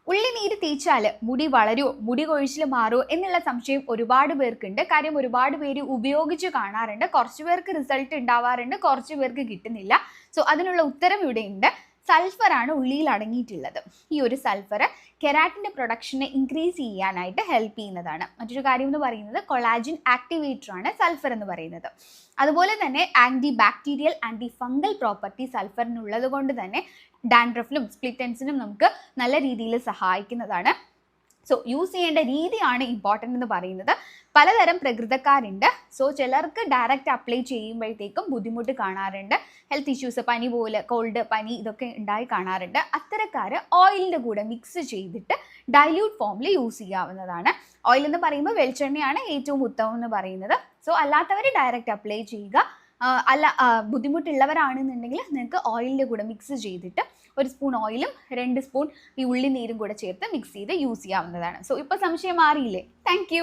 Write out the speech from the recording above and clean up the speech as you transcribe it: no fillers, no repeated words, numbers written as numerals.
ഉള്ളിനീര് തേച്ചാൽ മുടി വളരുമോ, മുടി കൊഴിച്ചിൽ മാറുമോ എന്നുള്ള സംശയം ഒരുപാട് പേർക്കുണ്ട്. കാര്യം ഒരുപാട് പേര് ഉപയോഗിച്ച് കാണാറുണ്ട്. കുറച്ച് പേർക്ക് റിസൾട്ട് ഉണ്ടാവാറുണ്ട്, കുറച്ച് പേർക്ക് കിട്ടുന്നില്ല. സോ അതിനുള്ള ഉത്തരം ഇവിടെയുണ്ട്. സൾഫറാണ് ഉള്ളിയിൽ അടങ്ങിയിട്ടുള്ളത്. ഈ ഒരു സൾഫർ കെരാറ്റിൻ്റെ പ്രൊഡക്ഷനെ ഇൻക്രീസ് ചെയ്യാനായിട്ട് ഹെൽപ്പ് ചെയ്യുന്നതാണ്. മറ്റൊരു കാര്യം എന്ന് പറയുന്നത് കൊളാജിൻ ആക്ടിവേറ്റർ ആണ് സൾഫർ എന്ന് പറയുന്നത്. അതുപോലെ തന്നെ anti bacterial, anti fungal property സൾഫറിനുള്ളത് കൊണ്ട് തന്നെ ഡാൻഡ്രഫിനും സ്പ്ലിറ്റൻസിനും നമുക്ക് നല്ല രീതിയിൽ സഹായിക്കുന്നതാണ്. സോ യൂസ് ചെയ്യേണ്ട രീതിയാണ് ഇമ്പോർട്ടൻ്റ് എന്ന് പറയുന്നത്. പലതരം പ്രകൃതക്കാരുണ്ട്. സോ ചിലർക്ക് ഡയറക്റ്റ് അപ്ലൈ ചെയ്യുമ്പോഴത്തേക്കും ബുദ്ധിമുട്ട് കാണാറുണ്ട്. ഹെൽത്ത് ഇഷ്യൂസ്, പനി പോലെ, കോൾഡ്, പനി ഇതൊക്കെ ഉണ്ടായി കാണാറുണ്ട്. അത്തരക്കാർ ഓയിലിൻ്റെ കൂടെ മിക്സ് ചെയ്തിട്ട് ഡൈല്യൂട്ട് ഫോമിൽ യൂസ് ചെയ്യാവുന്നതാണ്. ഓയിൽ എന്ന് പറയുമ്പോൾ വെളിച്ചെണ്ണയാണ് ഏറ്റവും ഉത്തമം എന്ന് പറയുന്നത്. സോ അല്ലാത്തവർ ഡയറക്റ്റ് അപ്ലൈ ചെയ്യുക. ബുദ്ധിമുട്ടുള്ളവരാണെന്നുണ്ടെങ്കിൽ നിങ്ങൾക്ക് ഓയിലിൻ്റെ കൂടെ മിക്സ് ചെയ്തിട്ട് 1 സ്പൂൺ ഓയിലും 2 സ്പൂൺ ഈ ഉള്ളിനീരും കൂടെ ചേർത്ത് മിക്സ് ചെയ്ത് യൂസ് ചെയ്യാവുന്നതാണ്. സോ ഇപ്പോൾ സംശയം മാറിയില്ലേ? താങ്ക്